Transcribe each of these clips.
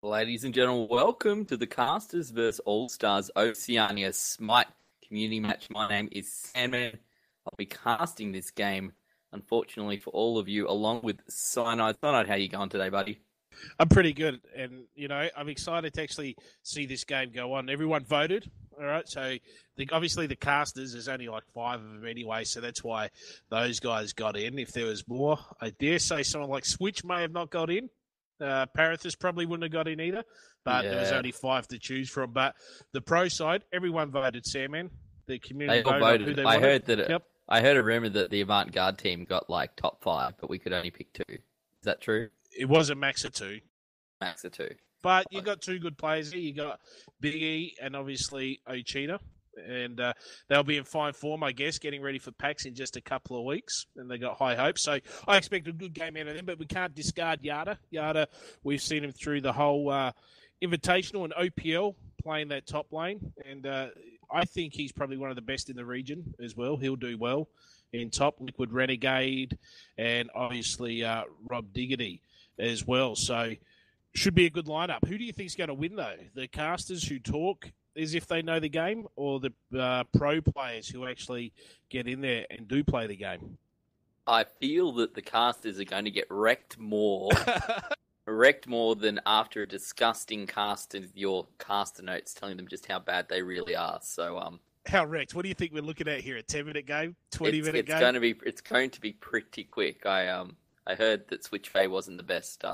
Ladies and gentlemen, welcome to the Casters vs All-Stars Oceania Smite community match. My name is Sandman. I'll be casting this game, unfortunately for all of you, along with Cyanide. Cyanide, how you going today, buddy? I'm pretty good, and I'm excited to actually see this game go on. Everyone voted, all right. So obviously the casters, there's only like 5 of them anyway, so that's why those guys got in. If there was more, I dare say someone like Switch may have not got in. Parathis probably wouldn't have got in either, but there was only 5 to choose from. But the pro side, everyone voted. Sandman, the community They all voted. voted. Who they I wanted. heard that. Yep. I heard a rumor that the Avant-Garde team got like top 5, but we could only pick 2. Is that true? It was a max of 2. Max of 2. But you got 2 good players here. You got Big E and obviously Ochita. And they'll be in fine form, I guess, getting ready for PAX in just a couple of weeks. And they got high hopes. So I expect a good game out of them, but we can't discard Yada. Yada, we've seen him through the whole Invitational and OPL playing that top lane. And I think he's probably one of the best in the region as well. He'll do well in top. Liquid Renegade and obviously Rob Diggity as well. So should be a good lineup. Who do you think's going to win, though? The casters who talk as if they know the game, or the pro players who actually get in there and do play the game? I feel that the casters are going to get wrecked more. Wrecked more than after a disgusting cast of your caster notes telling them just how bad they really are. So, how wrecked? What do you think we're looking at here? A 10-minute game, 20-minute game? It's going to be pretty quick. I heard that Switchbay wasn't the best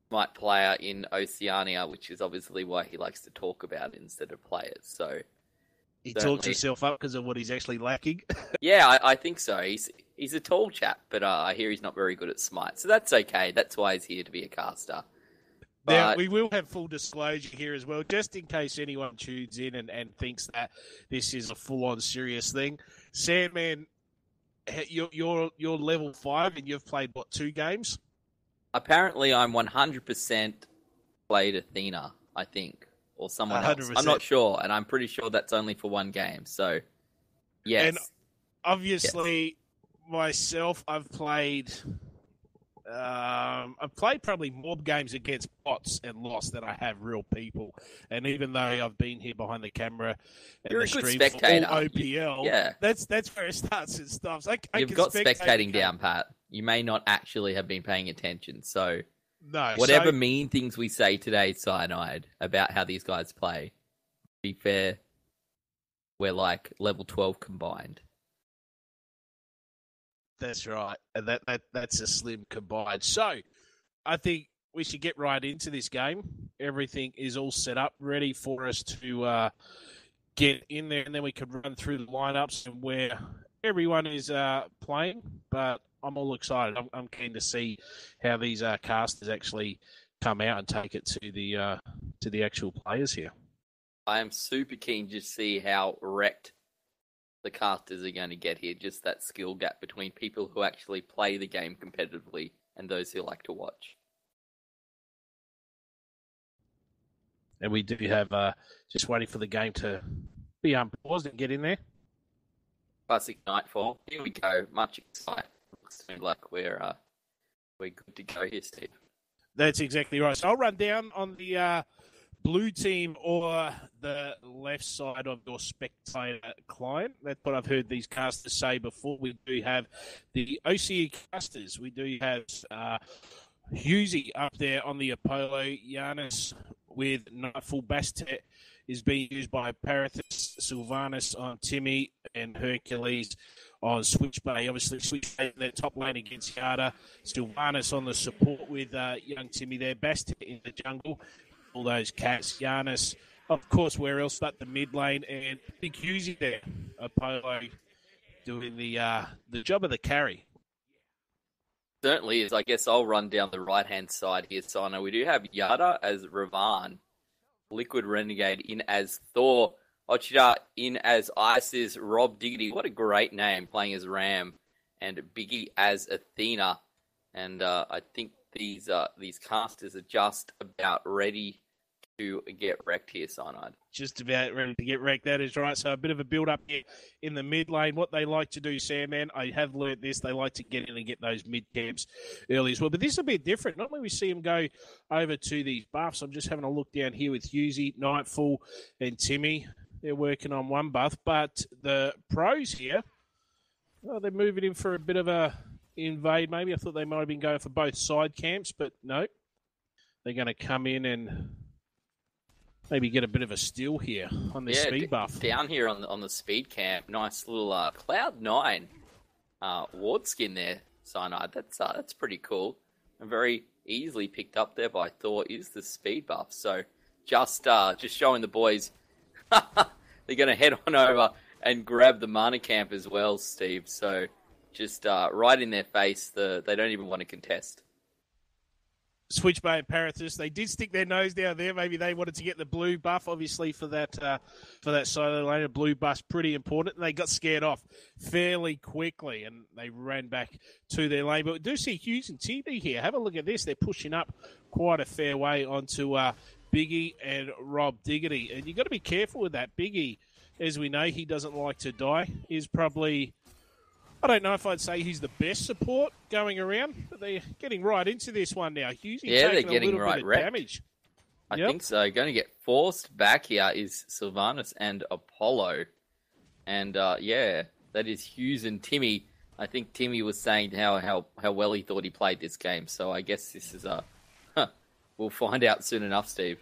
Smite player in Oceania, which is obviously why he likes to talk about it instead of play it. So he talks himself up because of what he's actually lacking. Yeah, I think so. He's a tall chap, but I hear he's not very good at Smite, so that's okay. That's why he's here to be a caster. But now, we will have full disclosure here as well, just in case anyone tunes in and thinks that this is a full-on serious thing. Sandman, you're level 5 and you've played, 2 games? Apparently, I'm 100% played Athena, I think, or someone 100%. Else. I'm not sure, and I'm pretty sure that's only for 1 game. So, yes. And obviously, myself, I've played probably more games against bots and lost than I have real people. And even though I've been here behind the camera and you're the a good stream spectator. for all OPL, yeah, that's where it starts and stops. You've got spectating down, Pat. You may not actually have been paying attention. So, no, whatever mean things we say today, Cyanide, about how these guys play, to be fair, we're like level 12 combined. That's right. And that's a slim combined. So, I think we should get right into this game. Everything is all set up, ready for us to get in there, and then we can run through the lineups and where everyone is playing. But I'm all excited. I'm keen to see how these casters actually come out and take it to the actual players here. I am super keen to see how wrecked the casters are going to get here. Just that skill gap between people who actually play the game competitively and those who like to watch. And we do have just waiting for the game to be unpaused and get in there. Classic Nightfall. Here we go. Much excitement. Looks like we're good to go here, Steve. That's exactly right. So I'll run down on the blue team or the left side of your spectator client. That's what I've heard these casters say before. We do have the OCE casters. We do have Husey up there on the Apollo. Giannis with Nightfall. Bastet is being used by Parathis. Sylvanas on Timmy and Hercules on Switchbay. Obviously, Switchbay in their top lane against Yada. Sylvanas on the support with young Timmy there. Bastet in the jungle. All those cats. Giannis, of course, where else but the mid lane. And Big Husey there. Apollo doing the job of the carry. Certainly is. I guess I'll run down the right-hand side here, Sino. We do have Yada as Ravan, Liquid Renegade in as Thor, Ochita in as Isis, Rob Diggity, what a great name, playing as Ram, and Biggie as Athena. And I think these casters are just about ready to get wrecked here, Cyanide. Just about ready to get wrecked. That is right. So a bit of a build-up here in the mid lane. What they like to do, Sandman, I have learnt this. They like to get in and get those mid camps early as well. But this is a bit different. Normally we see them go over to these buffs. I'm just having a look down here with Hughesy, Nightfall, and Timmy. They're working on one buff. But the pros here, they're moving in for a bit of a invade maybe. I thought they might have been going for both side camps, but no. They're going to come in and maybe get a bit of a steal here on the speed buff. Down here on the speed camp, nice little Cloud9 ward skin there, Cyanide. That's pretty cool. And very easily picked up there by Thor is the speed buff. So just showing the boys they're going to head on over and grab the mana camp as well, Steve. So just right in their face, they don't even want to contest. Switchbay and Parathis, they did stick their nose down there. Maybe they wanted to get the blue buff, obviously, for that solo lane. A blue buff's pretty important, and they got scared off fairly quickly, and they ran back to their lane. But we do see Hughes and TV here. Have a look at this. They're pushing up quite a fair way onto Biggie and Rob Diggity. And you've got to be careful with that. Biggie, as we know, he doesn't like to die, is probably... I don't know if I'd say he's the best support going around, but they're getting right into this one now. Hughes they're getting right wrecked. Damage. I think so. Going to get forced back here is Sylvanas and Apollo. And, that is Hughes and Timmy. I think Timmy was saying how well he thought he played this game. So I guess this is we'll find out soon enough, Steve.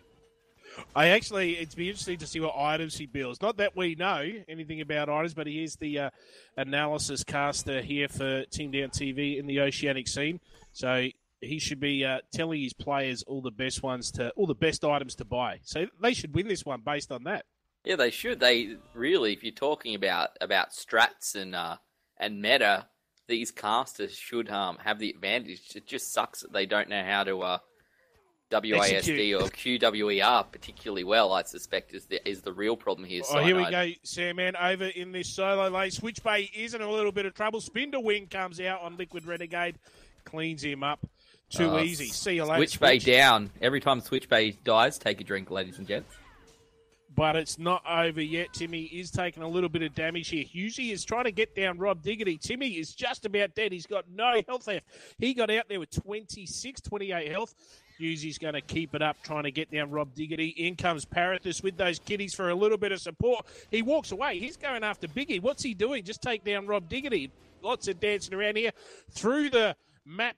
It'd be interesting to see what items he builds. Not that we know anything about items, but he is the analysis caster here for Team Down TV in the Oceanic scene. So he should be telling his players all the best items to buy. So they should win this one based on that. Yeah, they should. They really, if you're talking about strats and meta, these casters should have the advantage. It just sucks that they don't know how to WASD or QWER particularly well, I suspect, is the real problem here. Oh, here we go, Sandman, over in this solo lane. Switchbay is in a little bit of trouble. Spindle Wing comes out on Liquid Renegade, cleans him up. Too easy. See you later. Switchbay down. Every time Switchbay dies, take a drink, ladies and gents. But it's not over yet. Timmy is taking a little bit of damage here. Hughesy is trying to get down Rob Diggity. Timmy is just about dead. He's got no health left. He got out there with 28 health. Hughesy's going to keep it up, trying to get down Rob Diggity. In comes Parathis with those kiddies for a little bit of support. He walks away. He's going after Biggie. What's he doing? Just take down Rob Diggity. Lots of dancing around here. Through the map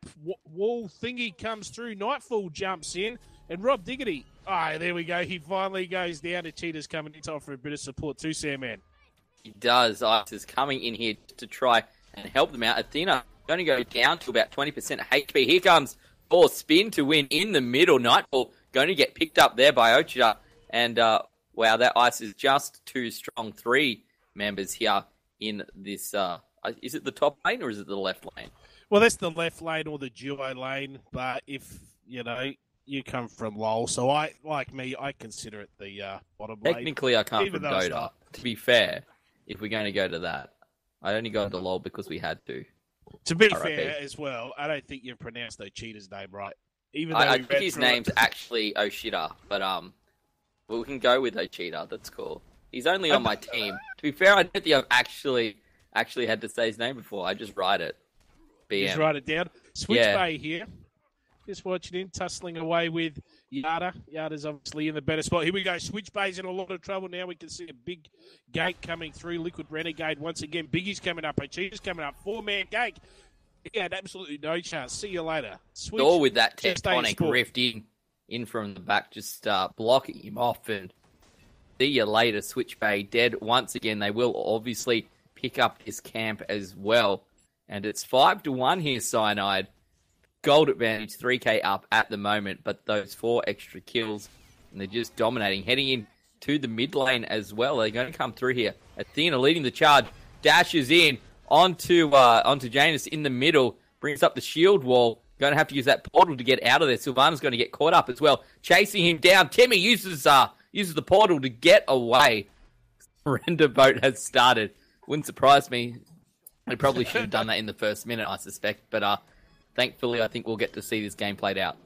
wall thingy comes through. Nightfall jumps in. And Rob Diggity, there we go. He finally goes down to Cheetah's coming in time for a bit of support too, Sandman. He does. Ice is coming in here to try and help them out. Athena going to go down to about 20% HP. Here comes or spin to win in the middle. Nightfall going to get picked up there by Ochida. And, wow, that ice is just too strong. 3 members here in this. Is it the top lane or is it the left lane? Well, that's the left lane or the duo lane. But if, you come from LoL, so I consider it the bottom lane. Technically, I come from Dota. To be fair, if we're going to go to that, I only got into LoL because we had to. To be fair as well, I don't think you've pronounced Ochida's name right. Even though I think his name's actually Oshida, but we can go with Ochida. That's cool. He's only on my team. To be fair, I don't think I've actually had to say his name before. I just write it. BM. Just write it down. Switchbay here. Just watching him tussling away with Yada. Yada's obviously in the better spot. Here we go. Switchbay's in a lot of trouble now. We can see a big gate coming through. Liquid Renegade once again. Biggie's coming up. Ochida's coming up. 4-man gate. He had absolutely no chance. See you later. Switch. Or with that tectonic rift in from the back, just blocking him off. And see you later. Switchbay dead once again. They will obviously pick up his camp as well. And it's 5-1 here, Cyanide. Gold advantage, 3k up at the moment, but those 4 extra kills, and they're just dominating. Heading in to the mid lane as well. They're going to come through here. Athena leading the charge, dashes in onto Janus in the middle, brings up the shield wall. Going to have to use that portal to get out of there. Sylvana's going to get caught up as well, chasing him down. Timmy uses the portal to get away. Render boat has started. Wouldn't surprise me. They probably should have done that in the first minute, I suspect, but thankfully, I think we'll get to see this game played out.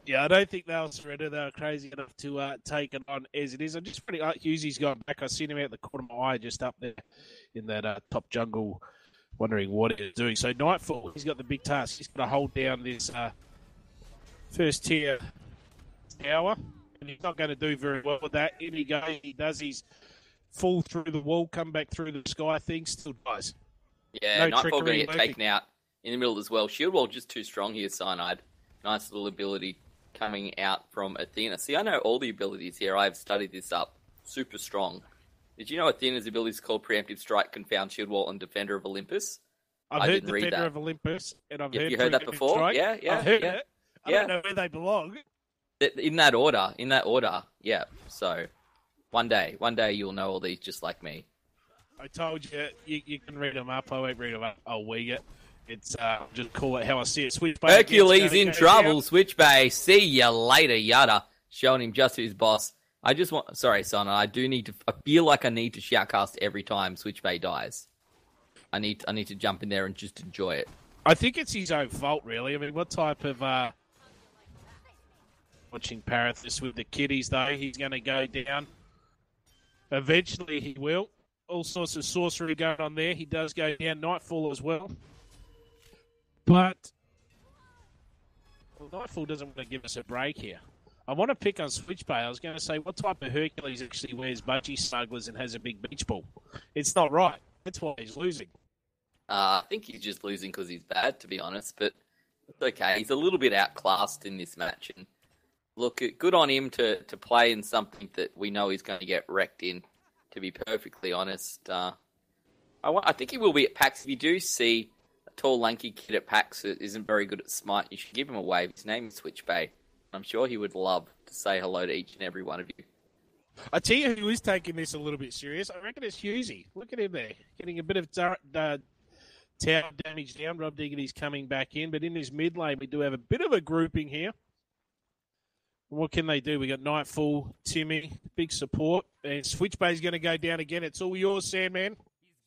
Yeah, I don't think they'll surrender. They were crazy enough to take it on as it is. I'm just pretty. Hughesy's gone back. I seen him out the corner of my eye, just up there in that top jungle, wondering what he's doing. So Nightfall, he's got the big task. He's got to hold down this first tier tower, and he's not going to do very well with that. In he goes. He does his fall through the wall, come back through the sky thing, still dies. Yeah, No Nightfall going to get trickery taken out in the middle as well. Shield Wall just too strong here, Cyanide. Nice little ability coming out from Athena. See, I know all the abilities here. I've studied this up. Super strong. Did you know Athena's ability is called Preemptive Strike, Confound, Shield Wall, and Defender of Olympus? I've heard Defender of Olympus, and I've heard you heard that before? Strike. Yeah, yeah. I've heard yeah. it. I don't know where they belong. In that order, yeah. So, one day you'll know all these just like me. I told you, you can read them up. I won't read them up. I'll wing it. It's just call it how I see it. Switch Bay Hercules in trouble. Switch Bay. See ya later, yada. Showing him just who's boss. Sorry, son. I feel like I need to shoutcast every time Switch Bay dies. I need to jump in there and just enjoy it. I think it's his own fault, really. I mean, what type of watching Parathis with the kiddies, though? He's going to go down. Eventually, he will. All sorts of sorcery going on there. He does go down. Nightfall as well. But Nightfall doesn't want to give us a break here. I want to pick on Switch Bay. I was going to say, what type of Hercules actually wears budgie smugglers and has a big beach ball? It's not right. That's why he's losing. I think he's just losing because he's bad, to be honest. But it's okay. He's a little bit outclassed in this match. And look, good on him to play in something that we know he's going to get wrecked in, to be perfectly honest. I think he will be at PAX. If you do see tall, lanky kid at PAX that isn't very good at Smite, you should give him a wave. His name is Switch Bay. I'm sure he would love to say hello to each and every one of you. I tell you who is taking this a little bit serious. I reckon it's Hughesy. Look at him there. Getting a bit of tower damage down. Rob Diggity's coming back in. But in this mid lane, we do have a bit of a grouping here. What can they do? We got Nightfall, Timmy, big support. And Switch Bay's going to go down again. It's all yours, Sandman.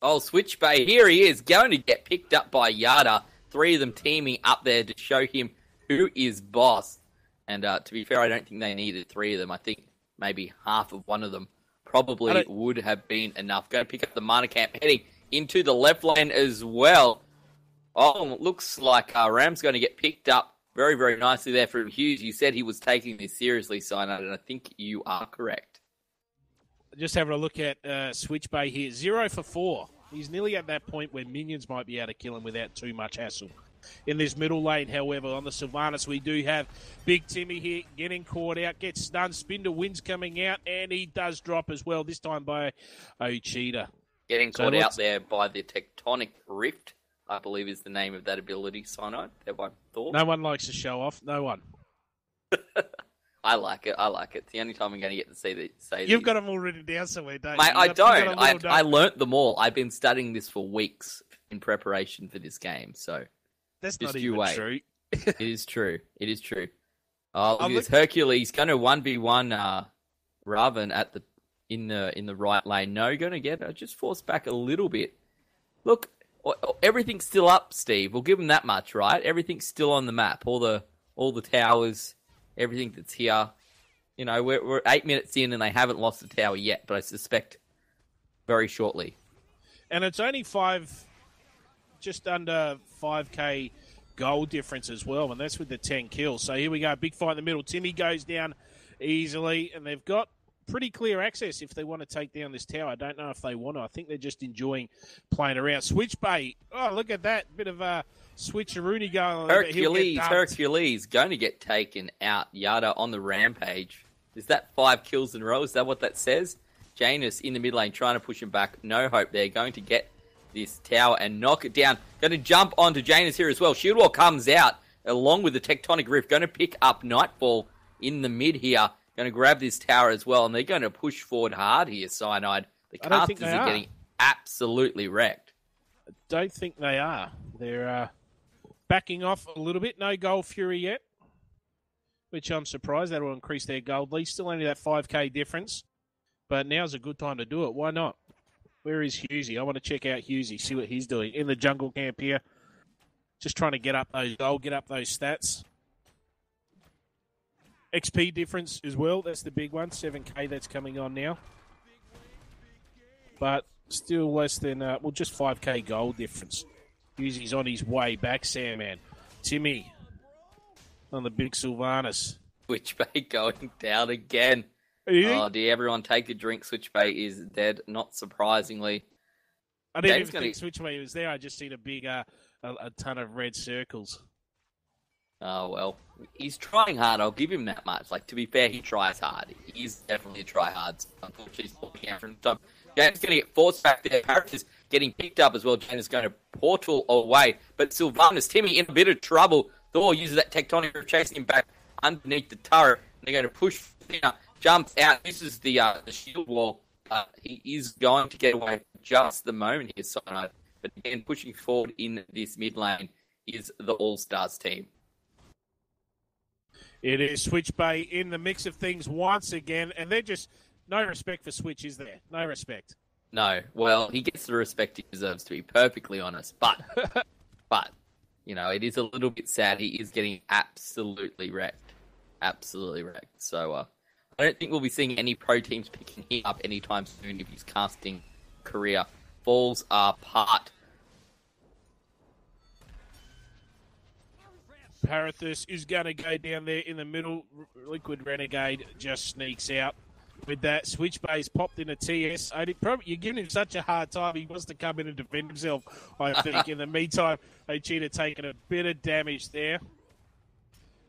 Oh, Switch Bay, here he is, going to get picked up by Yada. Three of them teaming up there to show him who is boss. And to be fair, I don't think they needed three of them. I think maybe half of one of them probably would have been enough. Going to pick up the Mana Camp, heading into the left lane as well. Oh, it looks like Ram's going to get picked up very, very nicely there from Hughes. You said he was taking this seriously, Sinad, and I think you are correct. Just having a look at Switch Bay here. 0 for 4. He's nearly at that point where minions might be able to kill him without too much hassle. In this middle lane, however, on the Sylvanas, we do have Big Timmy here getting caught out, gets stunned. Spindle Wind's coming out, and he does drop as well, this time by Ochita. Getting caught out there by the Tectonic Rift, I believe is the name of that ability, Cyanide. Have I thought? No one likes to show off. No one. I like it. It's the only time I'm going to get to say You've got them all written down somewhere, don't you? Mate, I don't. I learnt them all. I've been studying this for weeks in preparation for this game, so... That's not even true. It is true. Oh, look at this. Hercules going to 1v1 Raven in the right lane. No, going to get just forced back a little bit. Look, everything's still up, Steve. We'll give him that much, right? Everything's still on the map. All the towers, everything that's here. You know, we're 8 minutes in and they haven't lost the tower yet, but I suspect very shortly. And it's only just under 5k gold difference as well, and that's with the 10 kills. So here we go, big fight in the middle. Timmy goes down easily, and they've got pretty clear access if they want to take down this tower. I don't know if they want to. I think they're just enjoying playing around. Switch Bay, oh, look at that. Bit of a switcheroonie going on. Hercules going to get taken out. Yada on the rampage. Is that 5 kills in a row? Is that what that says? Janus in the mid lane trying to push him back. No hope. They're going to get this tower and knock it down. Going to jump onto Janus here as well. Shield Wall comes out along with the Tectonic Rift. Going to pick up Nightfall in the mid here. Going to grab this tower as well. And they're going to push forward hard here, Cyanide. The casters are getting absolutely wrecked. I don't think they are. They're backing off a little bit. No Gold Fury yet, which I'm surprised. That will increase their gold lead. Still only that 5k difference. But now's a good time to do it. Why not? Where is Hughesy? I want to check out Hughesy, see what he's doing in the jungle camp here. Just trying to get up those gold, get up those stats. XP difference as well. That's the big one. 7K that's coming on now. But still less than, just 5K gold difference. He's on his way back, Sandman. Timmy on the big Sylvanas. Switchbait going down again. Oh, dear, everyone take a drink. Switchbait is dead, not surprisingly. I didn't even think Switchbait was there. I just seen a big, a ton of red circles. Oh, well, he's trying hard. I'll give him that much. Like, to be fair, he tries hard. He's definitely a try-hard. Unfortunately, he's walking out from the top. Jane's going to get forced back there. Parrot is getting picked up as well. Jane is going to portal away. But Sylvanas, Timmy in a bit of trouble. Thor uses that tectonic rift, chasing him back underneath the turret. They're going to push thinner, jumps out. This is the shield wall. He is going to get away for just the moment here, Cyanide. But again, pushing forward in this mid lane is the All-Stars team. It is Switch Bay in the mix of things once again, and they're just no respect for Switch, is there? No respect. No. Well, he gets the respect he deserves, to be perfectly honest. But, it is a little bit sad. He is getting absolutely wrecked. Absolutely wrecked. So, I don't think we'll be seeing any pro teams picking him up anytime soon if his casting career falls apart. Parathus is going to go down there in the middle. Liquid Renegade just sneaks out with that. Switch base popped in a TS. You're giving him such a hard time. He wants to come in and defend himself, I think. In the meantime, Ochita taking a bit of damage there.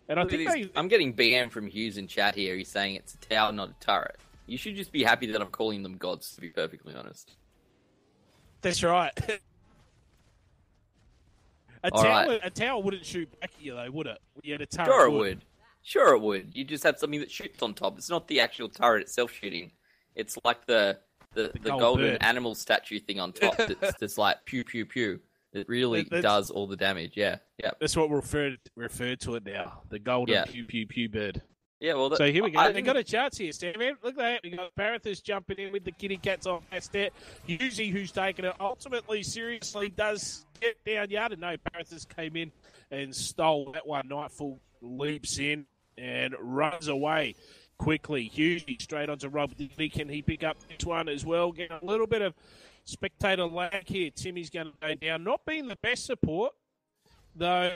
And I think I'm getting BM from Hughes in chat here. He's saying it's a tower, not a turret. You should just be happy that I'm calling them gods, to be perfectly honest. That's right. A tower wouldn't shoot back at you, though, would it? You had a turret. Sure it would. Sure it would. You just have something that shoots on top. It's not the actual turret itself shooting. It's like the golden animal statue thing on top that's like pew, pew, pew. It really does all the damage, yeah. That's what we're referred to it now. The golden pew, pew, pew bird. Yeah, well... So here we go. They got a chance here, Stan. Look at that. We got Parathus jumping in with the kitty cats on past there. Yuzi, who's taken it ultimately seriously, does get down yard. No, Parathus came in and stole that one. Nightfall leaps in and runs away quickly. Yuzi straight onto Rob. Can he pick up this one as well? Getting a little bit of spectator lag here. Timmy's going to go down. Not being the best support, though...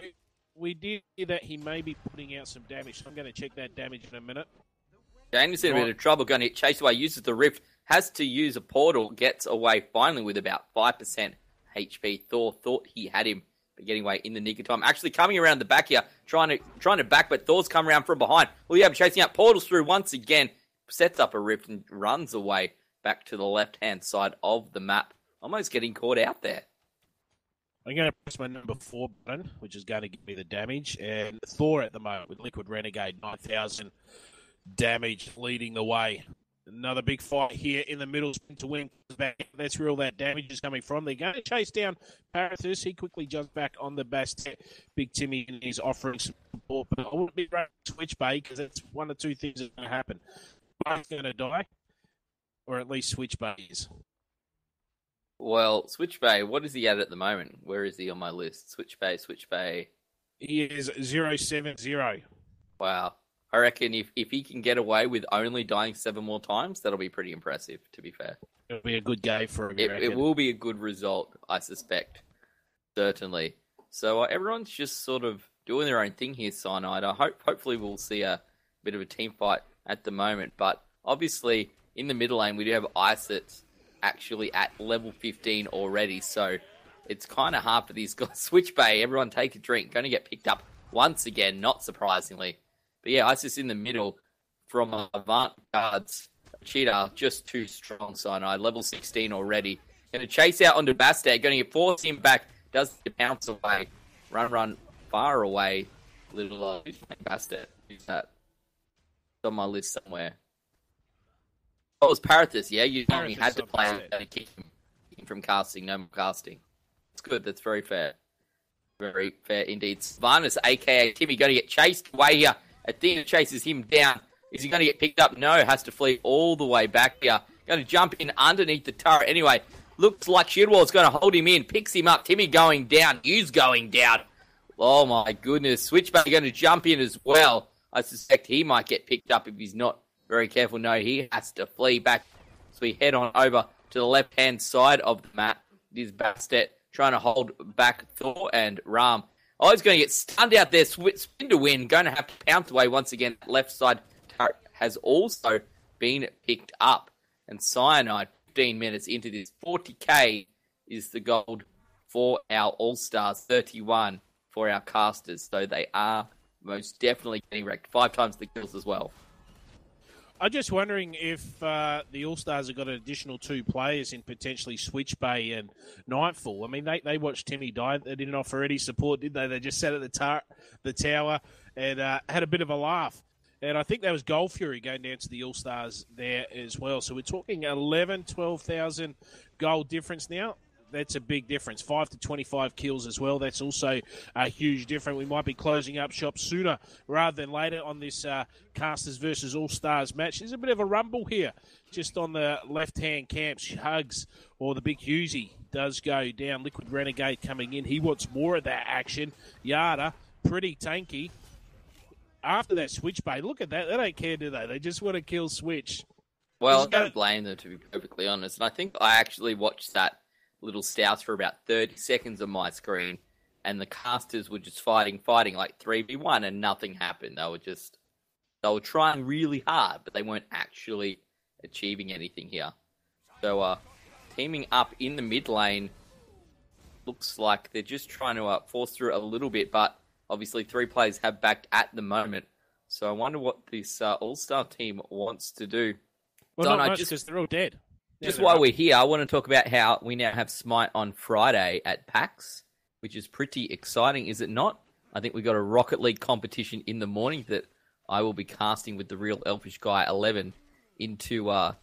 We did hear that he may be putting out some damage, so I'm going to check that damage in a minute. James in a bit of trouble, going to get chased away, uses the rift, has to use a portal, gets away finally with about 5% HP. Thor thought he had him, but getting away in the nick of time. Actually coming around the back here, trying to back, but Thor's come around from behind. Well, yeah, chasing out portals through once again, sets up a rift and runs away back to the left-hand side of the map. Almost getting caught out there. I'm going to press my number 4 button, which is going to give me the damage. And Thor at the moment with Liquid Renegade, 9,000 damage leading the way. Another big fight here in the middle. Sprint to win. That's where all that damage is coming from. They're going to chase down Parathus. He quickly jumps back on the basket. Big Timmy is offering some support. But I wouldn't be running Switch Bay because that's one or two things that's going to happen. Bay's going to die, or at least Switch Bay is. Well, Switch Bay, what is he at the moment? Where is he on my list? Switch Bay. He is 070. Wow. I reckon if he can get away with only dying 7 more times, that'll be pretty impressive, to be fair. It'll be a good game for him. It will be a good result, I suspect. Certainly. So everyone's just sort of doing their own thing here, Cyanide. Hopefully we'll see a bit of a team fight at the moment. But obviously, in the middle lane, we do have Isets actually at level 15 already, so it's kind of hard for these guys. Switch Bay, everyone take a drink. Going to get picked up once again, not surprisingly. But yeah, Isis in the middle from Avant Guards. Cheetah, just too strong, Cyanide. Level 16 already. Going to chase out onto Bastet. Going to get forced him back. Does the bounce away. Run far away. Little who's playing Bastet? Who's that? It's on my list somewhere. Oh, it was Parathus, yeah? You only had to play it and kick him from casting. No more casting. It's good. That's very fair. Very fair indeed. Sylvanas, a.k.a. Timmy, going to get chased away here. Athena chases him down. Is he going to get picked up? No, has to flee all the way back here. Going to jump in underneath the turret. Anyway, looks like Shieldwall's going to hold him in. Picks him up. Timmy going down. Hughes going down. Oh, my goodness. Switchback going to jump in as well. I suspect he might get picked up if he's not very careful. No, he has to flee back. So we head on over to the left-hand side of the map. It is Bastet trying to hold back Thor and Ram. Oh, he's going to get stunned out there. Spin to win. Going to have to pounce away once again. Left side turret has also been picked up. And Cyanide, 15 minutes into this. 40k is the gold for our All-Stars. 31 for our casters. So they are most definitely getting wrecked. 5 times the kills as well. I'm just wondering if the All-Stars have got an additional 2 players in potentially Switch Bay and Nightfall. I mean, they watched Timmy die. They didn't offer any support, did they? They just sat at the tower and had a bit of a laugh. And I think that was Gold Fury going down to the All-Stars there as well. So we're talking 11, 12,000 gold difference now. That's a big difference. 5 to 25 kills as well. That's also a huge difference. We might be closing up shop sooner rather than later on this Casters versus All-Stars match. There's a bit of a rumble here. Just on the left-hand camps, Hugs or the big Husey does go down. Liquid Renegade coming in. He wants more of that action. Yada, pretty tanky. After that Switch Bay, look at that. They don't care, do they? They just want to kill Switch. Well, I don't blame them, to be perfectly honest. And I think I actually watched that little stouts for about 30 seconds on my screen, and the casters were just fighting like 3v1, and nothing happened. They were trying really hard, but they weren't actually achieving anything here. So, teaming up in the mid lane looks like they're just trying to force through a little bit, but obviously 3 players have backed at the moment. So I wonder what this All-Star team wants to do. Well, not much, because they're all dead. Just while we're here, I want to talk about how we now have Smite on Friday at PAX, which is pretty exciting, is it not? I think we've got a Rocket League competition in the morning that I will be casting with the Real Elfish Guy 11 into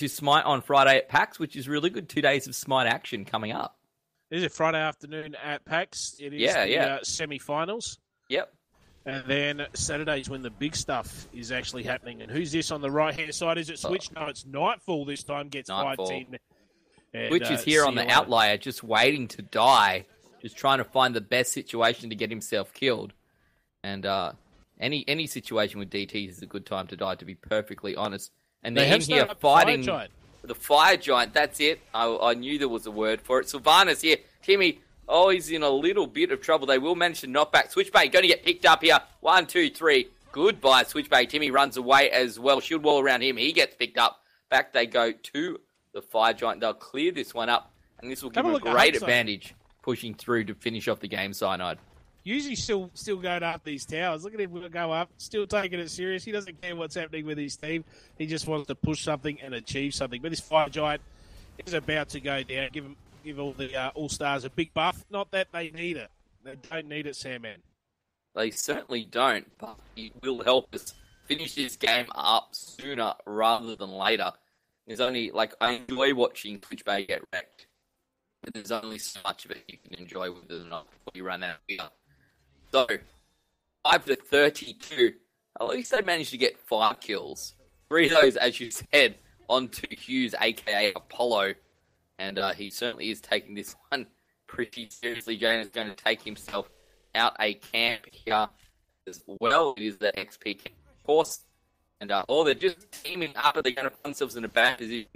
Smite on Friday at PAX, which is really good. 2 days of Smite action coming up. Is it Friday afternoon at PAX? It is the semi-finals. Yep. And then Saturday's when the big stuff is actually happening. And who's this on the right-hand side? Is it Switch? No, it's Nightfall this time. Gets Nightfall. 5 team. Switch is here on the outlier, just waiting to die. Just trying to find the best situation to get himself killed. And any situation with DTs is a good time to die, to be perfectly honest. And they're in here fighting the Fire Giant. That's it. I knew there was a word for it. Sylvanas here. Timmy. Oh, he's in a little bit of trouble. They will manage to knock back. Switchbait going to get picked up here. 1, 2, 3. Goodbye, Switchbait. Timmy runs away as well. Shield wall around him. He gets picked up. Back they go to the Fire Giant. They'll clear this one up, and this will give them a great advantage pushing through to finish off the game, Cyanide. Usually still going up these towers. Look at him go up, still taking it serious. He doesn't care what's happening with his team. He just wants to push something and achieve something. But this Fire Giant is about to go down. Give all the All-Stars a big buff. Not that they need it. They don't need it, Sandman. They certainly don't, but it will help us finish this game up sooner rather than later. There's only, I enjoy watching Twitch Bay get wrecked, but there's only so much of it you can enjoy with it or not before you run out of beer. So, 5 to 32. At least they managed to get 5 kills. 3 of those, as you said, onto Hughes, a.k.a. Apollo. And he certainly is taking this one pretty seriously. Jane is going to take himself out a camp here as well. It is the XP camp, of course. And they're just teaming up. They're going to find themselves in a bad position.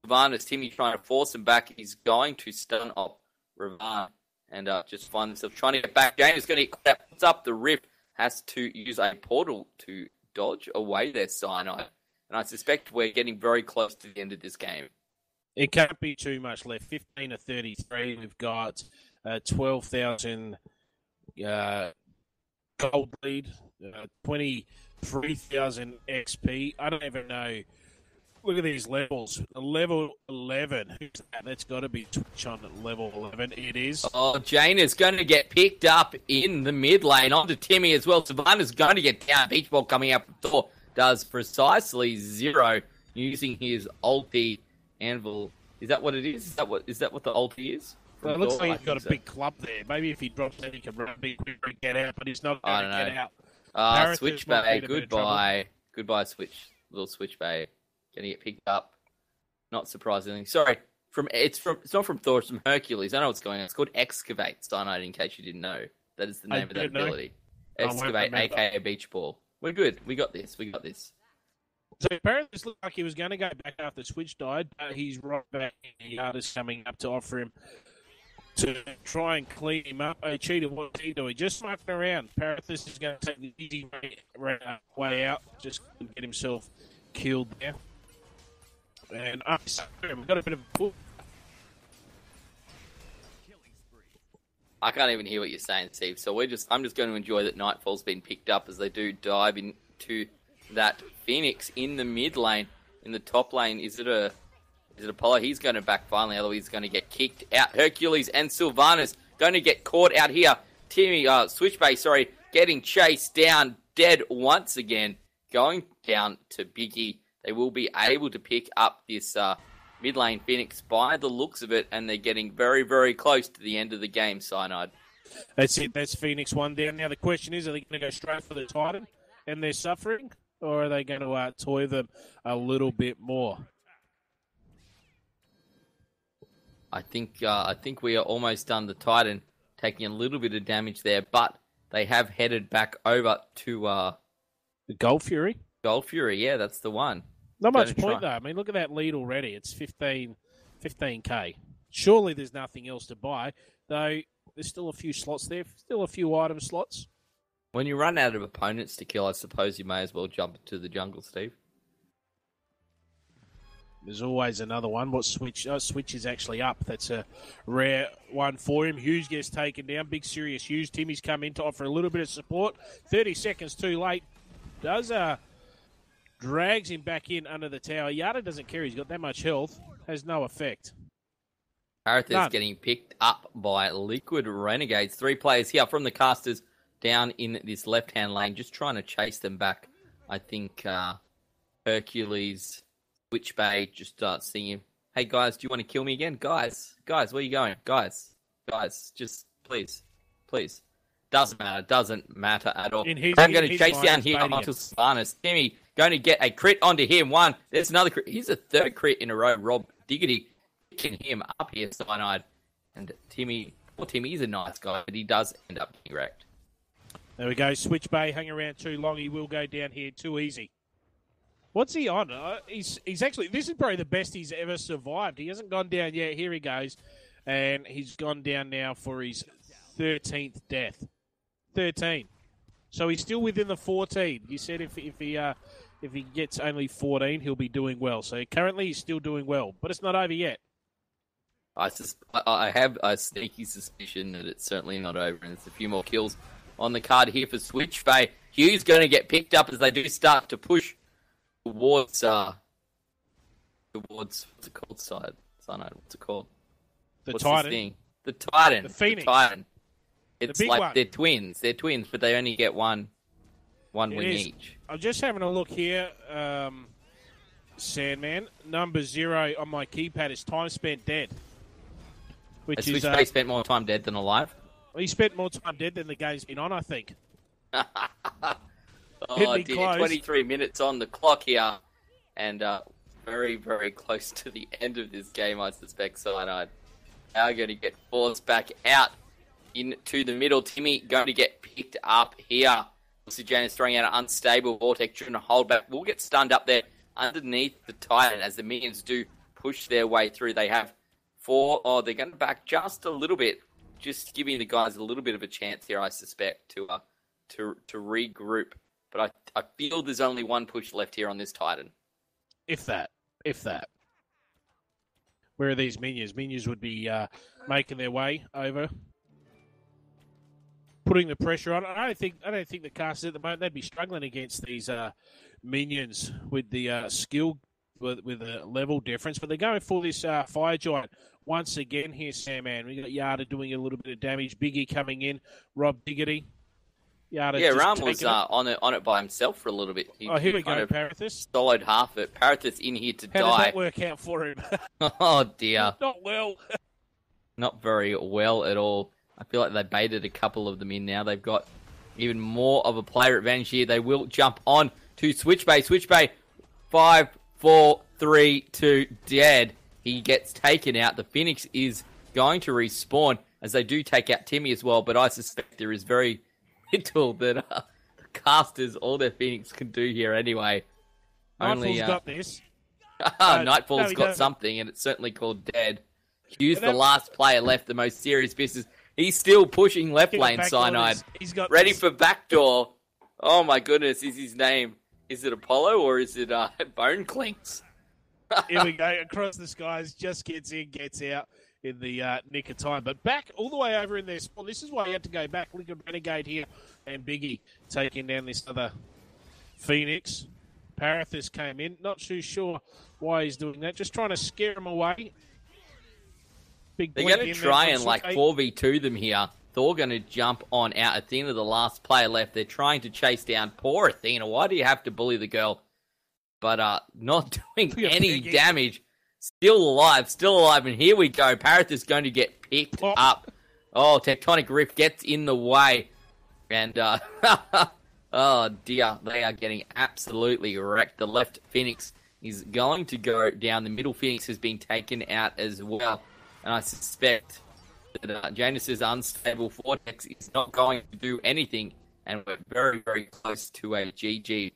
Ravana's Timmy trying to force him back. He's going to stun up Ravana and just find himself trying to get back. Jane is going to get puts up the rift. Has to use a portal to dodge away their Cyanide. And I suspect we're getting very close to the end of this game. It can't be too much left. 15 to 33. We've got 12,000 gold lead, 23,000 XP. I don't even know. Look at these levels. Level 11. Who's that? That's got to be Twitch on level 11. It is. Oh, Jane is going to get picked up in the mid lane. On to Timmy as well. Savannah's going to get down. Beach ball coming out from Thor does precisely 0 using his ulti. Anvil, is that what it is? Is that what the ulti is? Well, it looks like he's got a big club there. Maybe if he drops that, he can run big quick and get out, but he's not going to get out. Switch Bay, goodbye. Goodbye, Switch. Little Switch Bay. Going to get picked up. Not surprisingly. Sorry. It's not from Thor, it's from Hercules. I know what's going on. It's called Excavate, Cyanide, in case you didn't know. That is the name of that ability. Excavate, a.k.a. Beach Ball. We're good. We got this. We got this. So apparently this looked like he was going to go back after Switch died, but he's right back in. Yada's coming up to offer him to try and clean him up. Oh, cheated. What's he doing? Just smoking around. Parathis is going to take the easy way out. Just get himself killed there. And we've got a bit of a pull. I can't even hear what you're saying, Steve. So I'm just going to enjoy that Nightfall's been picked up as they do dive into that Phoenix in the mid lane. In the top lane, is it Apollo? He's going to back finally, otherwise he's going to get kicked out. Hercules and Sylvanas going to get caught out here. Timmy, Switchbay, getting chased down, dead once again. Going down to Biggie. They will be able to pick up this mid lane Phoenix by the looks of it, and they're getting very, very close to the end of the game, Cyanide. That's it. That's Phoenix one down. Now the question is, are they going to go straight for the Titan and they're suffering, or are they going to toy them a little bit more? I think we are almost done. The Titan taking a little bit of damage there, but they have headed back over to the Gold Fury. Gold Fury, yeah, that's the one. Not much point, though. I mean, look at that lead already. It's 15K. Surely there's nothing else to buy, though there's still a few slots there, still a few item slots. When you run out of opponents to kill, I suppose you may as well jump into the jungle, Steve. There's always another one. What Switch? Switch is actually up. That's a rare one for him. Hughes gets taken down. Big serious Hughes. Timmy's come in to offer a little bit of support. 30 seconds too late. Drags him back in under the tower. Yada doesn't care. He's got that much health. Has no effect. Parathis getting picked up by Liquid Renegades. 3 players here from the casters down in this left-hand lane, just trying to chase them back. I think Hercules, Switchbay, just seeing him. Hey, guys, do you want to kill me again? Guys, where are you going? Guys, just please. Doesn't matter at all. I'm going to chase down here onto Sylvanas. Timmy going to get a crit onto him. One, there's another crit. He's a third crit in a row. Rob Diggity picking him up here, Cyanide. And Timmy, he's a nice guy, but he does end up getting wrecked. There we go. Switchbay hung around too long. He will go down here too easy. What's he on? He's actually, this is probably the best he's ever survived. He hasn't gone down yet. Here he goes. And he's gone down now for his 13th death. 13. So he's still within the 14. You said if he gets only 14, he'll be doing well. So currently he's still doing well, but it's not over yet. I have a sneaky suspicion that it's certainly not over, and there's a few more kills on the card here for Switchbay. Hughes going to get picked up as they do start to push towards what's it called? What's it called? What's Titan. The Titan. The Phoenix. The Titan. It's the big like one. they're twins. They're twins, but they only get one wing each. I'm just having a look here, Sandman. Number 0 on my keypad is time spent dead. Which is Switchbay spent more time dead than alive? Well, he spent more time dead than the game's been on, I think. Oh, dear. Close. 23 minutes on the clock here. And very, very close to the end of this game, I suspect. Cyanide now going to get forced back out into the middle. Timmy going to get picked up here. Janus throwing out an unstable vortex, trying to hold back. We'll get stunned up there underneath the Titan as the minions do push their way through. They have 4. Oh, they're going to back just a little bit, just giving the guys a little bit of a chance here, I suspect, to regroup. But I feel there's only one push left here on this Titan. If that. Where are these minions? Minions would be making their way over, putting the pressure on. I don't think the casters at the moment, they'd be struggling against these minions with the skill, with the level difference. But they're going for this fire giant once again here, Sandman. We got Yada doing a little bit of damage. Biggie coming in. Rob Diggity. Yada Ram was on it by himself for a little bit. Here we go, Parathis. Soloed half of it. Parathis in here to die. How did that work out for him? Oh, dear. Not well. Not very well at all. I feel like they baited a couple of them in now. They've got even more of a player advantage here. They will jump on to Switchbay. Switchbay, 5, 4, 3, 2, dead. He gets taken out. The Phoenix is going to respawn as they do take out Timmy as well, but I suspect there is very little that the casters, all their Phoenix can do here anyway. Nightfall's got this. Nightfall's got doesn't. something, and it's certainly called dead. Hughes, the last player left, the most serious business. He's still pushing left lane, Cyanide. He's got ready this. for backdoor. Oh my goodness, is his name? Is it Apollo or is it Bone Clinks? Here we go, across the skies, just gets in, gets out in the nick of time. But back all the way over in their spawn. This is why you had to go back. Liquid Renegade here and Biggie taking down this other Phoenix. Parathis came in. Not too sure why he's doing that. Just trying to scare him away. They're going to try and 4v2 them here. Thor going to jump on out. Athena, the last player left. They're trying to chase down poor Athena. Why do you have to bully the girl? But not doing any damage. Still alive. And here we go. Parathis is going to get picked up. Oh, Tectonic Rift gets in the way. And, oh dear, they are getting absolutely wrecked. The left Phoenix is going to go down. The middle Phoenix has been taken out as well. And I suspect that Janus's unstable vortex is not going to do anything. And we're very, very close to a GG.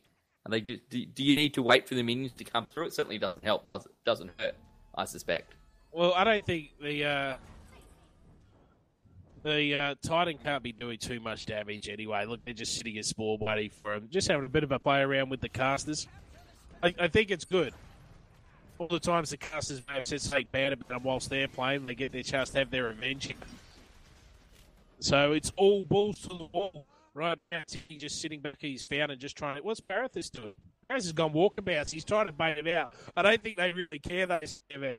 And they do you need to wait for the minions to come through? It certainly doesn't help. It doesn't hurt, I suspect. Well, I don't think the Titan can't be doing too much damage anyway. Look, they're just sitting at spawn waiting for him. Just having a bit of a play around with the casters. I think it's good. All the times the casters may have said something bad about them whilst they're playing, they get their chance to have their revenge. So it's all balls to the wall. Right now, he's just sitting back at his fountain and just trying to... What's Parathis doing? Parathis has gone walkabouts. He's trying to bait him out. I don't think they really care, though, Steven.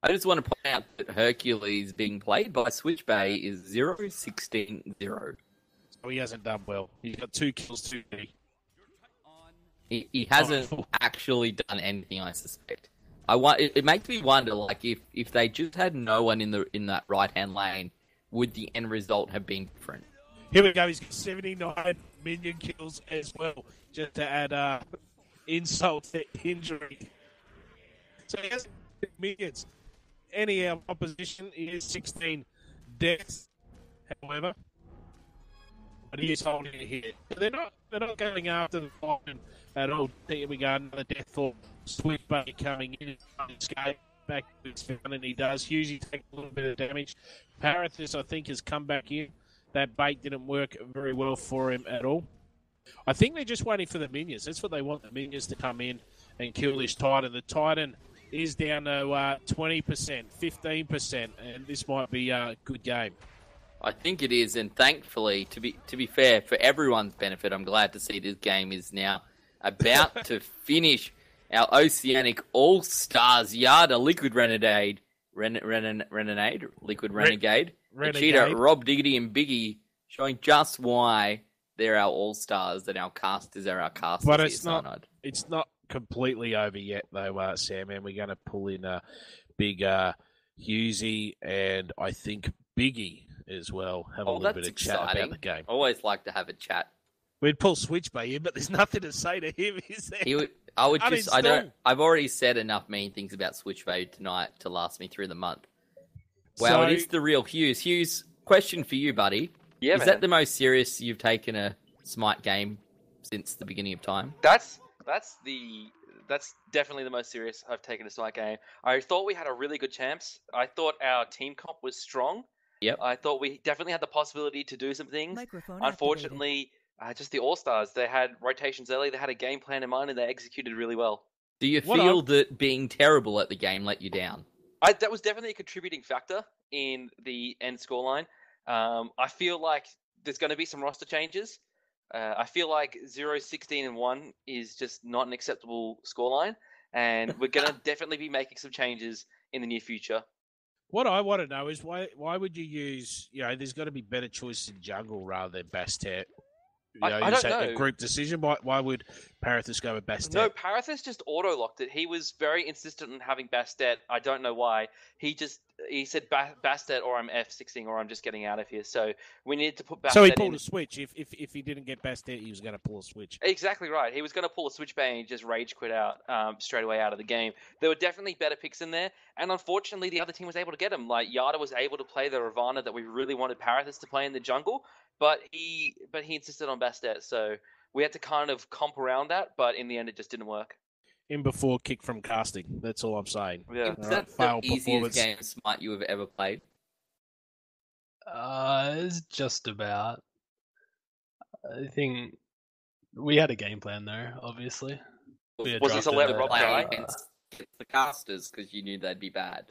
I just want to point out that Hercules being played by Switch Bay is 0-16-0. So he hasn't done well. He's got 2 kills, 2 D. He hasn't actually done anything, I suspect. It makes me wonder, like, if they just had no one in that right-hand lane, would the end result have been different? Here we go. He's got 79 minion kills as well, just to add insult to injury. So he has minions. Any opposition, he has 16 deaths, however. But he is holding it here. They're not going after the Falcon at all. Here we go, another death for Swift Bay coming in and escape back to his fountain, and he does. Hughes takes a little bit of damage. Parathis, I think, has come back in. That bait didn't work very well for him at all. I think they're just waiting for the minions. That's what they want, the minions to come in and kill this Titan. The Titan is down to 20%, 15%, and this might be a good game. I think it is, and thankfully, to be fair, for everyone's benefit, I'm glad to see this game is now about to finish. Our Oceanic All-Stars Yada, Liquid Renegade, Liquid Renegade, Cheetah, Rob Diggity, and Biggie, showing just why they're our All-Stars, that our casters are our casters. But it's not completely over yet, though, Sam, and we're going to pull in big Hughesy and I think Biggie as well. Have a little bit of chat about the game. I always like to have a chat. We'd pull Switch Bay in, but there's nothing to say to him, is there? I've already said enough mean things about Switch Bay tonight to last me through the month. Well, it is the real Hughes. Hughes, question for you, buddy. Yeah, is that the most serious you've taken a Smite game since the beginning of time? That's definitely the most serious I've taken a Smite game. I thought we had a really good champs. I thought our team comp was strong. Yep. I thought we definitely had the possibility to do some things. Unfortunately, just the All-Stars, they had rotations early, they had a game plan in mind, and they executed really well. Do you feel that being terrible at the game let you down? That was definitely a contributing factor in the end scoreline. I feel like there's going to be some roster changes. I feel like 0-16-1 is just not an acceptable scoreline, and we're going to definitely be making some changes in the near future. What I want to know is why would you use, there's got to be better choices in jungle rather than Bastet. I don't know. A group decision. Why would Parathis go with Bastet. No, Parathis just auto-locked it. He was very insistent on having Bastet. I don't know why. He said Bastet or I'm F6ing or I'm just getting out of here. So we needed to put Bastet in. So he pulled a switch. If he didn't get Bastet, he was going to pull a switch. Exactly right. He was going to pull a switch bay and just rage quit out straight away out of the game. There were definitely better picks in there, and unfortunately the other team was able to get him. Like Yada was able to play the Ravana that we really wanted Parathis to play in the jungle, but he insisted on Bastet. So we had to kind of comp around that, but in the end, it just didn't work. In before kick from casting. That's all I'm saying. Yeah. Is that the easiest game of Smite you have ever played? It's just about. I think we had a game plan there, obviously. Was it to let Rob die? Against the casters because you knew they'd be bad.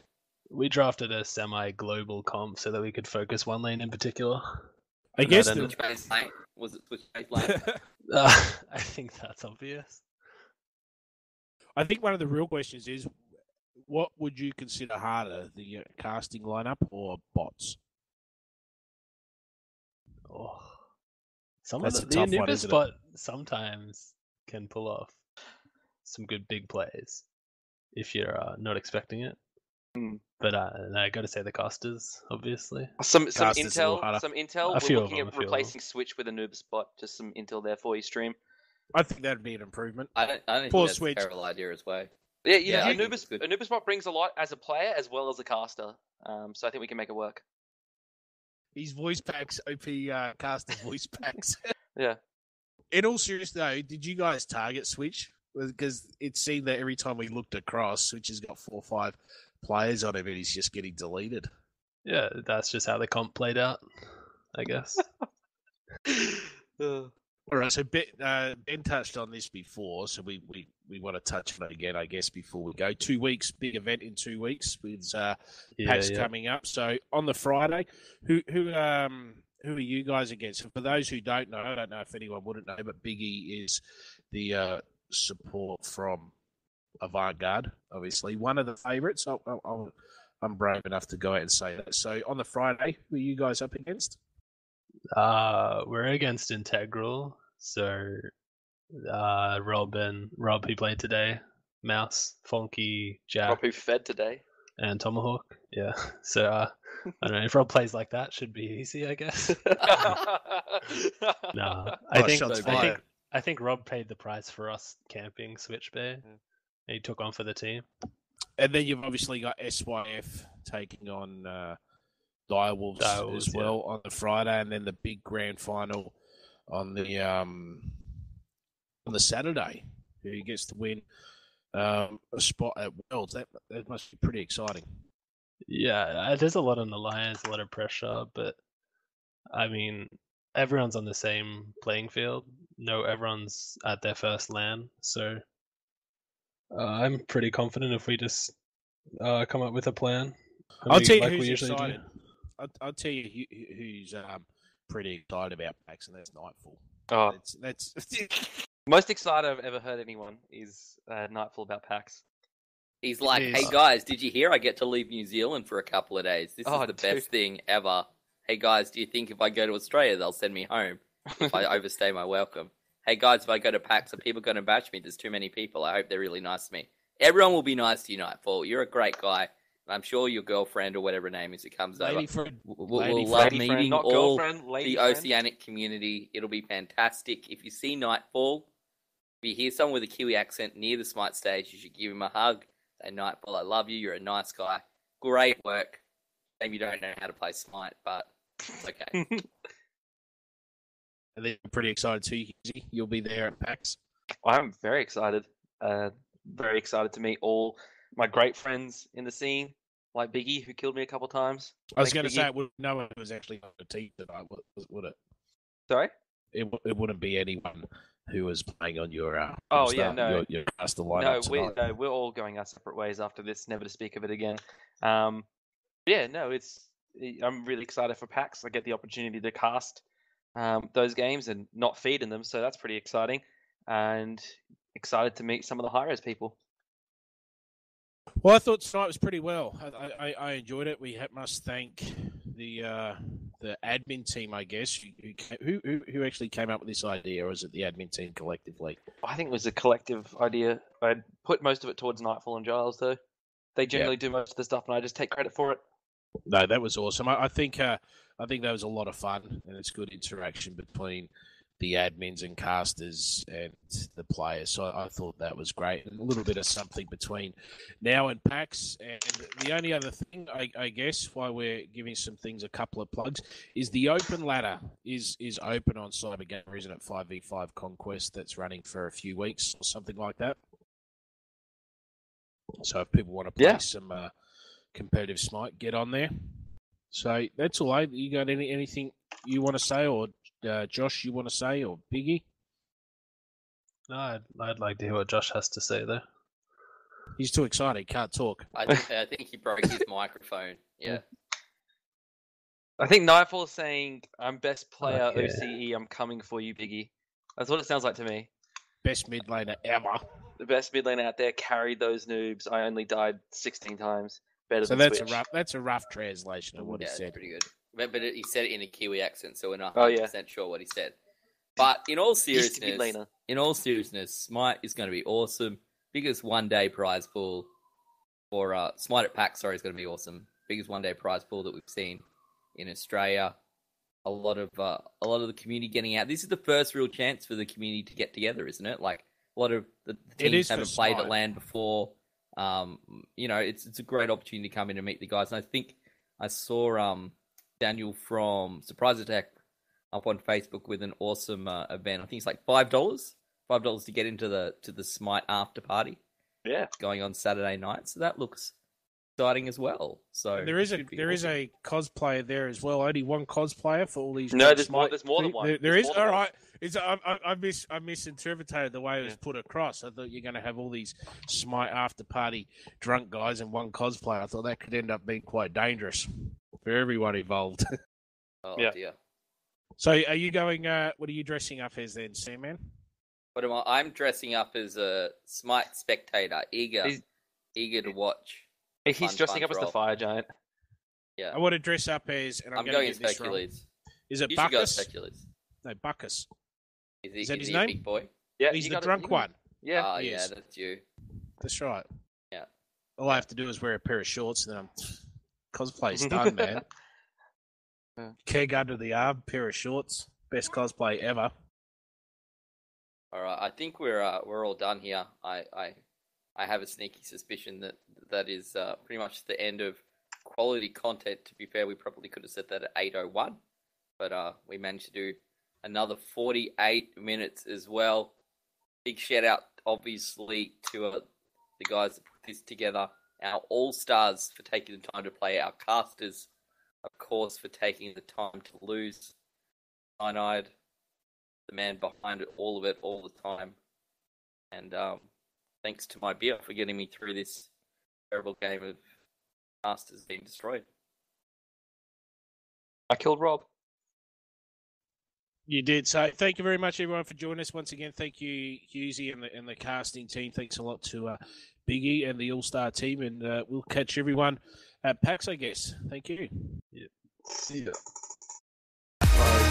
We drafted a semi-global comp so that we could focus one lane in particular. I guess Switch base lane. Was it switch base lane? I think that's obvious. I think one of the real questions is, what would you consider harder, the casting lineup or bots? Oh, some That's of a the tough one, Anubis isn't it? bot sometimes can pull off some good big plays if you're not expecting it. But I got to say the casters, obviously. Some Casters are a little intel. harder. Some intel. A We're few of looking them, at a few of replacing Switch with Anubis spot. Just some intel there for you, stream. I think that'd be an improvement. I don't think Poor that's Switch. a terrible idea as well. Yeah, Yeah, I think Anubis it's good. Anubis spot brings a lot as a player as well as a caster. So I think we can make it work. His voice packs, OP caster voice packs. Yeah. In all seriousness, though, did you guys target Switch? Because it seemed that every time we looked across, Switch has got 4 or 5 players on him, and he's just getting deleted. Yeah, that's just how the comp played out, I guess. All right, so Ben touched on this before, so we want to touch on it again, I guess, before we go. 2 weeks, big event in 2 weeks with PAX coming up. So on the Friday, who are you guys against? For those who don't know, I don't know if anyone wouldn't know, but Biggie is the support from Avant-Garde, obviously. One of the favourites. I'm brave enough to go out and say that. So on the Friday, who are you guys up against? We're against Integral, so Rob, who played today, Mouse, Fonky, Jack, Rob who fed today. and Tomahawk. Yeah, so I don't know if Rob plays like that, should be easy, I guess. No, I think Rob paid the price for us camping Switch Bay. He took on for the team. And then you've obviously got SYF taking on Direwolves as well on the Friday, and then the big grand final on the Saturday. Who gets to win a spot at Worlds? That must be pretty exciting. Yeah, there's a lot on the line. There's a lot of pressure, but I mean, everyone's on the same playing field. No, everyone's at their first LAN, so I'm pretty confident if we just come up with a plan. I'll tell you who's excited. I'll tell you who's pretty excited about PAX, and that's Nightfall. Oh, that's most excited I've ever heard anyone is Nightfall about PAX. He's like, hey guys, did you hear I get to leave New Zealand for a couple of days? This is the dude. best thing ever. Hey guys, do you think if I go to Australia, they'll send me home if I overstay my welcome? Hey guys, if I go to PAX, are people going to bash me? There's too many people. I hope they're really nice to me. Everyone will be nice to you, Nightfall. You're a great guy. I'm sure your girlfriend or whatever her name is, it comes over. We'll love meeting all the Oceanic community. It'll be fantastic. If you see Nightfall, if you hear someone with a Kiwi accent near the Smite stage, you should give him a hug. Say, Nightfall, I love you. You're a nice guy. Great work. Maybe you don't know how to play Smite, but it's okay. And then pretty excited too, Hughes. You'll be there at PAX. I'm very excited. Very excited to meet all my great friends in the scene, like Biggie, who killed me a couple times. I was going to say, no one was actually on the team tonight, would it? Sorry? It wouldn't be anyone who was playing on your your caster lineup tonight. We're all going our separate ways after this, never to speak of it again. I'm really excited for PAX. I get the opportunity to cast those games and not feed in them, so that's pretty exciting. And excited to meet some of the high-res people. Well, I thought tonight was pretty well. I enjoyed it. We must thank the the admin team, I guess, who actually came up with this idea, or was it the admin team collectively? I think it was a collective idea. I'd put most of it towards Nightfall and Giles, though. They generally do most of the stuff, and I just take credit for it. No, that was awesome. I think that was a lot of fun, and it's good interaction between the admins and casters and the players. So I thought that was great. And a little bit of something between now and PAX. And the only other thing, I guess, why we're giving some things a couple of plugs, is the open ladder is open on Cybergamer, isn't it? 5v5 Conquest that's running for a few weeks or something like that. So if people want to play some competitive Smite, get on there. So that's all. You got anything you want to say, or Josh, you want to say, or Biggie? No, I'd like to hear what Josh has to say there. He's too excited, can't talk. I think he broke his microphone. Yeah. I think Nightfall's saying, "I'm best player OCE. I'm coming for you, Biggie." That's what it sounds like to me. Best mid laner ever. The best mid laner out there carried those noobs. I only died 16 times. Better So than that's Switch. a rough translation of what he said. Pretty good. But he said it in a Kiwi accent, so we're not Oh, 100% sure what he said. But in all Used to be seriousness, Smite is going to be awesome. Biggest one-day prize pool for Smite at PAX. Sorry, is going to be awesome. Biggest one-day prize pool that we've seen in Australia. A lot of the community getting out. This is the first real chance for the community to get together, isn't it? Like a lot of the teams haven't played at LAN before. It's a great opportunity to come in and meet the guys. And I think I saw Daniel from Surprise Attack up on Facebook with an awesome event. I think it's like $5 to get into the Smite after party. Yeah, going on Saturday night. So that looks exciting as well. So and there is a cosplayer there as well. Only one cosplayer for all these. No, there's more than one. There is. All right. I misinterpreted the way it was put across. I thought you're going to have all these Smite after party drunk guys and one cosplayer. I thought that could end up being quite dangerous for everyone involved. Oh dear. So are you going? What are you dressing up as then, Sam-Man? What am I? I'm dressing up as a Smite spectator, eager to watch. He's dressing up as the fire giant. Yeah. I want to dress up as, and I'm going to get this wrong. Is it Buckus? No, Buckus. Is that his he name? A big boy? Yeah, he's the drunk one. Yeah. Oh, yeah, that's you. That's right. Yeah. All I have to do is wear a pair of shorts, and then cosplay's done, man. Keg under the arm, pair of shorts, best cosplay ever. All right, I think we're all done here. I have a sneaky suspicion that is pretty much the end of quality content. To be fair, we probably could have set that at 8:01, but we managed to do another 48 minutes as well. Big shout out, obviously, to the guys that put this together. Our all-stars for taking the time to play. Our casters, of course, for taking the time to lose. Cyanide, the man behind all of it all the time. And thanks to my beer for getting me through this terrible game of casters being destroyed. I killed Rob. You did. So thank you very much, everyone, for joining us once again. Thank you, Husey, and the casting team. Thanks a lot to Biggie and the All-Star team. And we'll catch everyone at PAX, I guess. Thank you. Yeah. See ya. Bye.